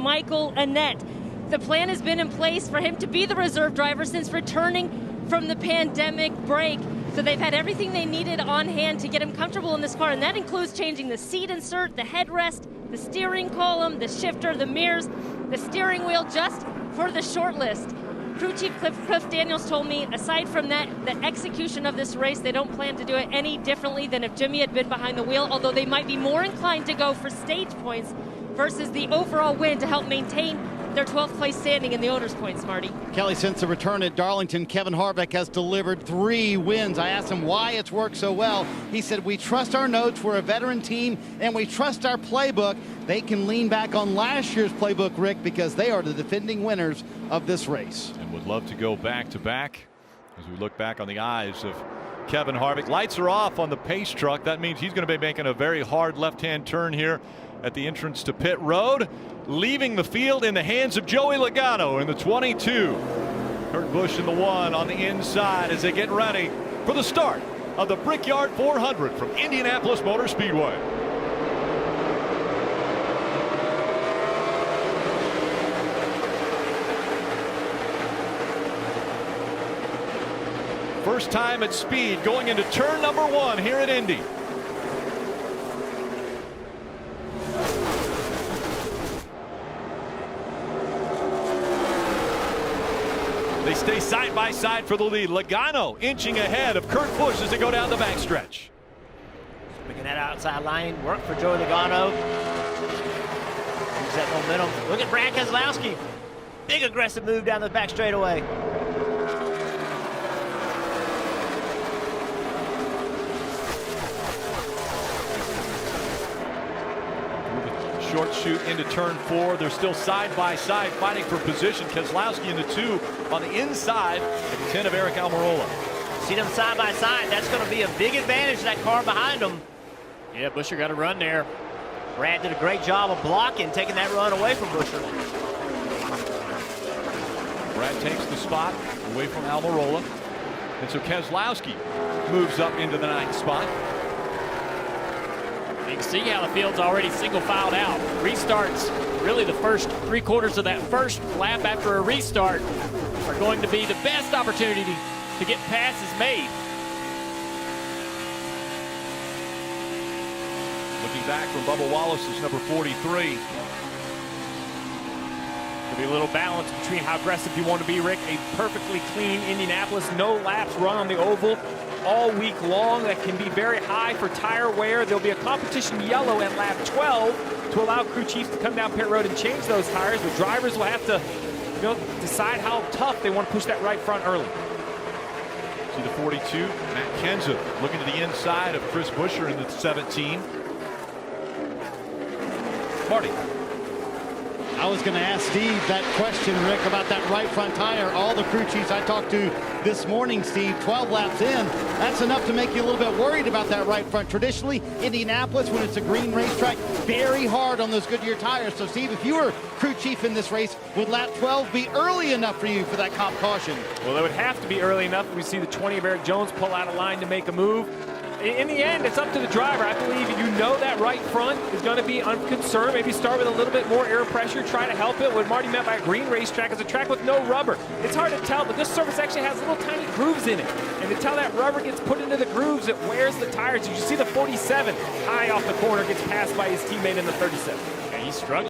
Michael Annett. The plan has been in place for him to be the reserve driver since returning from the pandemic break. So they've had everything they needed on hand to get him comfortable in this car, and that includes changing the seat insert, the headrest, the steering column, the shifter, the mirrors, the steering wheel, just for the short list. Crew Chief Cliff Daniels told me, aside from that, the execution of this race, they don't plan to do it any differently than if Jimmy had been behind the wheel, although they might be more inclined to go for stage points versus the overall win to help maintain their 12th place standing in the owner's points, Marty. Kelly, since the return at Darlington, Kevin Harvick has delivered 3 wins. I asked him why it's worked so well. He said, we trust our notes, we're a veteran team, and we trust our playbook. They can lean back on last year's playbook, Rick, because they are the defending winners of this race. And would love to go back to back as we look back on the eyes of Kevin Harvick. Lights are off on the pace truck. That means he's going to be making a very hard left-hand turn here at the entrance to pit road, leaving the field in the hands of Joey Logano in the 22. Kurt Busch in the 1 on the inside as they get ready for the start of the Brickyard 400 from Indianapolis Motor Speedway. First time at speed going into turn number 1 here at Indy. They stay side by side for the lead. Logano inching ahead of Kurt Busch as they go down the backstretch. Making that outside line work for Joey Logano. Use that momentum. Look at Brad Keselowski. Big aggressive move down the back straightaway. Short shoot into turn 4. They're still side by side fighting for position. Keselowski in the 2 on the inside at the 10 of Eric Almirola. See them side by side. That's going to be a big advantage to that car behind them. Yeah, Buescher got a run there. Brad did a great job of blocking, taking that run away from Buescher. Brad takes the spot away from Almirola. And so Keselowski moves up into the 9th spot. You can see how the field's already single filed out. Restarts, really the first 3/4 of that first lap after a restart are going to be the best opportunity to get passes made. Looking back from Bubba Wallace's number 43. There'll be a little balance between how aggressive you want to be, Rick. A perfectly clean Indianapolis, no laps run on the oval all week long. That can be very high for tire wear. There'll be a competition yellow at lap 12 to allow crew chiefs to come down pit road and change those tires. The drivers will have to, decide how tough they want to push that right front early. See the 42, Matt Kenseth looking to the inside of Chris Buescher in the 17. Marty. I was going to ask Steve that question, Rick, about that right front tire. All the crew chiefs I talked to this morning, Steve, 12 laps in, that's enough to make you a little bit worried about that right front. Traditionally, Indianapolis, when it's a green racetrack, very hard on those Goodyear tires. So, Steve, if you were crew chief in this race, would lap 12 be early enough for you for that comp caution? Well, it would have to be early enough. We see the 20 of Eric Jones pull out of line to make a move. In the end, it's up to the driver. I believe you know that right front is going to be unconcerned. Maybe start with a little bit more air pressure, try to help it. What Marty meant by a green racetrack is a track with no rubber. It's hard to tell, but this surface actually has little tiny grooves in it. And until that rubber gets put into the grooves, it wears the tires. You see the 47 high off the corner gets passed by his teammate in the 37. Yeah, he's struggling.